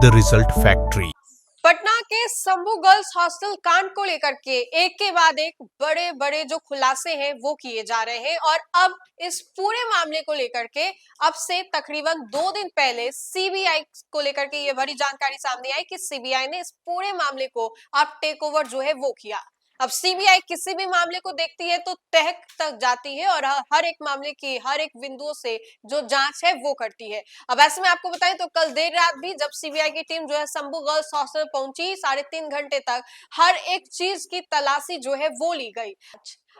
The result factory. Patna के Shambhu girls hostel कांड को लेकर के एक के बाद एक बड़े बड़े जो खुलासे हैं वो किए जा रहे हैं और अब इस पूरे मामले को लेकर के अब से तकरीबन 2 दिन पहले सीबीआई को लेकर के ये बड़ी जानकारी सामने आई कि सीबीआई ने इस पूरे मामले को अब टेक ओवर जो है वो किया। अब सीबीआई किसी भी मामले को देखती है तो तह तक जाती है और हर एक मामले की हर एक बिंदुओं से जो जांच है वो करती है। अब ऐसे में आपको बताएं तो कल देर रात भी जब सीबीआई की टीम जो है शंभू गर्ल्स हॉस्टल पहुंची 3.5 घंटे तक हर एक चीज की तलाशी जो है वो ली गई।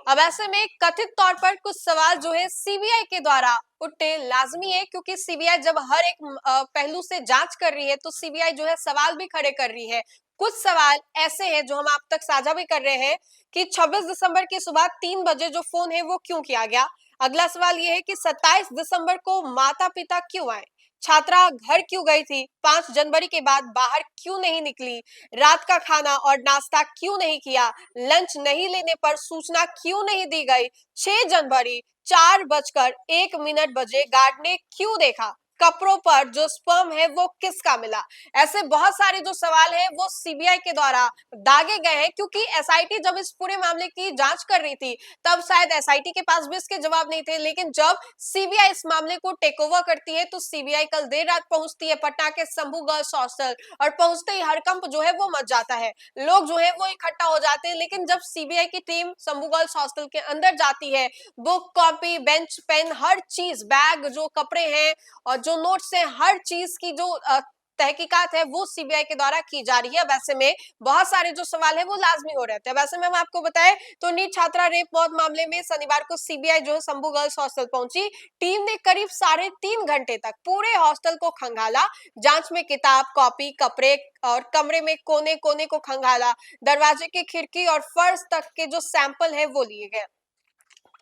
अब ऐसे में कथित तौर पर कुछ सवाल जो है सीबीआई के द्वारा उठे लाजमी है, क्योंकि सीबीआई जब हर एक पहलू से जांच कर रही है तो सीबीआई जो है सवाल भी खड़े कर रही है। कुछ सवाल ऐसे हैं जो हम आप तक साझा भी कर रहे हैं कि 26 दिसंबर की सुबह 3 बजे जो फोन है वो क्यों किया गया। अगला सवाल ये है कि 27 दिसंबर को माता पिता क्यों आए, छात्रा घर क्यों गई थी, 5 जनवरी के बाद बाहर क्यों नहीं निकली, रात का खाना और नाश्ता क्यों नहीं किया, लंच नहीं लेने पर सूचना क्यों नहीं दी गई, 6 जनवरी 4:01 बजे गार्ड ने क्यों देखा, कपड़ों पर जो स्पर्म है वो किसका मिला। ऐसे बहुत सारे जो सवाल है वो सीबीआई के द्वारा दागे गए हैं, क्योंकि एसआईटी जब इस पूरे मामले की जांच कर रही थी तब शायद एसआईटी के पास भी इसके जवाब नहीं थे, लेकिन जब सीबीआई इस मामले को टेक ओवर करती है तो सीबीआई कल देर रात पहुंचती है पटना के शंभू गर्ल्स हॉस्टल और पहुंचते ही हड़कंप जो है वो मच जाता है, लोग जो है वो इकट्ठा हो जाते हैं। लेकिन जब सीबीआई की टीम शंभू गर्ल्स हॉस्टल के अंदर जाती है, बुक कॉपी बेंच पेन हर चीज, बैग जो कपड़े हैं और जो नोट्स है, हर चीज की जो तहकीकात है वो सीबीआई के द्वारा की जा रही है। वैसे में बहुत सारे जो सवाल है वो लाजमी हो रहे थे। वैसे में हम आपको बताएं तो नीट छात्रा रेप मौत मामले में शनिवार को सीबीआई जो है शंभू गर्ल्स हॉस्टल पहुंची। टीम ने करीब 3.5 घंटे तक पूरे हॉस्टल को खंगाला, जांच में किताब कॉपी कपड़े और कमरे में कोने कोने को खंगाला, दरवाजे की खिड़की और फर्श तक के जो सैंपल है वो लिए गए।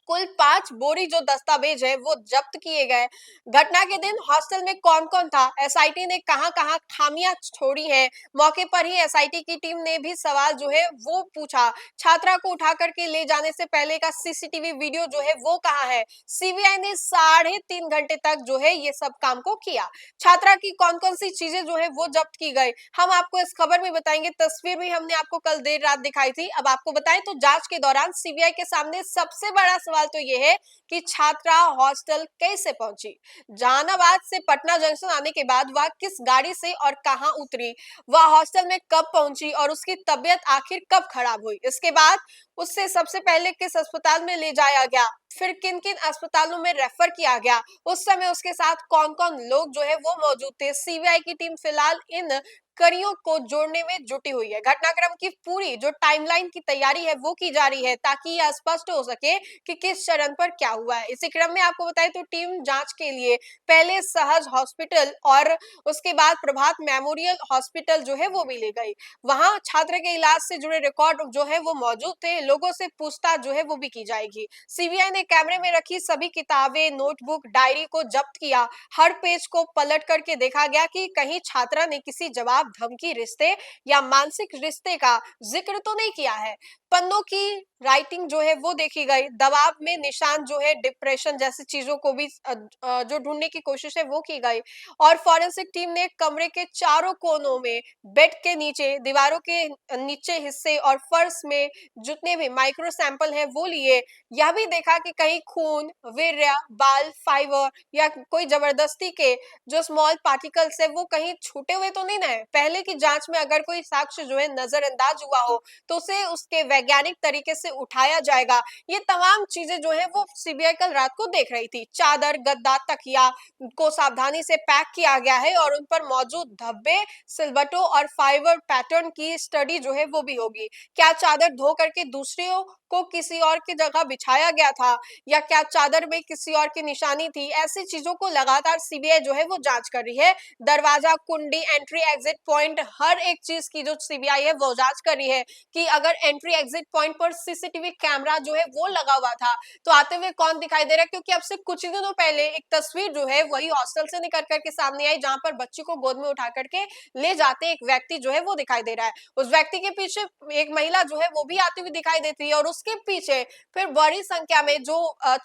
कुल 5 बोरी जो दस्तावेज है वो जब्त किए गए। घटना के दिन हॉस्टल में कौन कौन था, एसआईटी ने कहां कहां खामियां छोड़ी हैं, मौके पर ही एसआईटी की टीम ने भी सवाल जो है वो पूछा। छात्रा को उठा करके ले जाने से पहले का सीसीटीवी वीडियो जो है वो कहां है। सीबीआई ने 3.5 घंटे तक जो है ये सब काम को किया। छात्रा की कौन कौन सी चीजें जो है वो जब्त की गई हम आपको इस खबर में बताएंगे, तस्वीर भी हमने आपको कल देर रात दिखाई थी। अब आपको बताएं तो जांच के दौरान सीबीआई के सामने सबसे बड़ा सवाल तो ये है कि छात्रा हॉस्टल कैसे पहुंची। जहानाबाद से पटना जंक्शन आने के बाद वह किस गाड़ी से और कहां उतरी, वह हॉस्टल में कब पहुंची और उसकी तबीयत आखिर कब खराब हुई, इसके बाद उससे सबसे पहले किस अस्पताल में ले जाया गया, फिर किन किन अस्पतालों में रेफर किया गया, उस समय उसके साथ कौन कौन लोग जो है वो मौजूद थे। सीबीआई की टीम फिलहाल इन कड़ियों को जोड़ने में जुटी हुई है। घटनाक्रम की पूरी जो टाइमलाइन की तैयारी है वो की जा रही है ताकि यह स्पष्ट हो सके कि किस चरण पर क्या हुआ है। इसी क्रम में आपको बताएं तो टीम जांच के लिए पहले सहज हॉस्पिटल और उसके बाद प्रभात मेमोरियल हॉस्पिटल जो है वो भी ले गई। वहां छात्र के इलाज से जुड़े रिकॉर्ड जो है वो मौजूद थे, लोगों से पूछताछ जो है वो भी की जाएगी। सीबीआई ने कैमरे में रखी सभी किताबें नोटबुक डायरी को जब्त किया, हर पेज को पलट करके देखा गया कि कहीं छात्रा ने किसी जवाब धमकी रिश्ते या मानसिक रिश्ते का जिक्र तो नहीं किया है। पन्नों की राइटिंग जो है वो देखी गई, दबाव में निशान जो है डिप्रेशन जैसी चीजों को भी जो ढूंढने की कोशिश है वो की गई। और फॉरेंसिक टीम ने कमरे के चारों कोनों में, बेड के नीचे, दीवारों के नीचे हिस्से और फर्श में जितने भी माइक्रो सैंपल है वो लिए। यह भी देखा कि कहीं खून वीर्य बाल फाइबर या कोई जबरदस्ती के जो स्मॉल पार्टिकल्स है वो कहीं छूटे हुए तो नहीं ना है। पहले की जांच में अगर कोई साक्ष्य जो है नजरअंदाज हुआ हो तो उसे उसके वैज्ञानिक तरीके से उठाया जाएगा। ये तमाम चीजें जो है वो सीबीआई कल रात को देख रही थी। चादर गद्दा तकिया को सावधानी से पैक किया गया है और उन पर मौजूद धब्बे सिलबटों और फाइबर पैटर्न की स्टडी जो है वो भी होगी। क्या चादर धो करके दूसरियों को किसी और की जगह बिछाया गया था या क्या चादर में किसी और की निशानी थी, ऐसी चीजों को लगातार सीबीआई जो है वो जांच कर रही है। दरवाजा कुंडी एंट्री एग्जिट पॉइंट हर एक चीज की जो सीबीआई है वो जांच कर रही है कि अगर एंट्री एग्जिट पॉइंट पर सीसीटीवी कैमरा जो है वो लगा हुआ था तो आते हुए कौन दिखाई दे रहा है, क्योंकि अब से कुछ ही दिनों पहले एक तस्वीर जो है वही हॉस्टल से निकल करके सामने आई जहां पर बच्ची को गोद में उठा करके ले जाते एक व्यक्ति जो है वो दिखाई दे रहा है। उस व्यक्ति के पीछे एक महिला जो है वो भी आती हुई दिखाई देती है और उस उसके पीछे फिर बड़ी संख्या में जो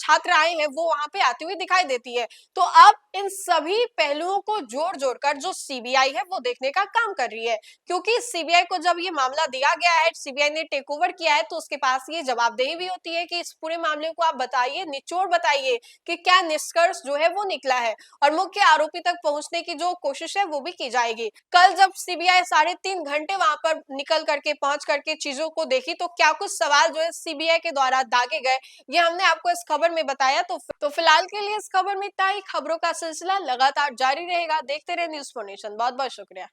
छात्र आए हैं वो वहां पे आती हुई दिखाई देती है। तो अब इन सभी पहलुओं को जोड़ जोड़कर जो सीबीआई है वो देखने का काम कर रही है, क्योंकि सीबीआई को जब ये मामला दिया गया है, सीबीआई ने टेक ओवर किया है, तो उसके पास ये जवाबदेही भी होती है कि इस पूरे मामले को आप बताइए, निचोड़ बताइए कि क्या निष्कर्ष जो है वो निकला है, और मुख्य आरोपी तक पहुंचने की जो कोशिश है वो भी की जाएगी। कल जब सीबीआई 3.5 घंटे वहां पर निकल करके पहुंच करके चीजों को देखी, तो क्या कुछ सवाल जो है सीबीआई के द्वारा दागे गए, ये हमने आपको इस खबर में बताया। तो फिलहाल के लिए इस खबर में इतना ही। खबरों का सिलसिला लगातार जारी रहेगा। देखते रहे न्यूज़4नेशन। बहुत बहुत शुक्रिया।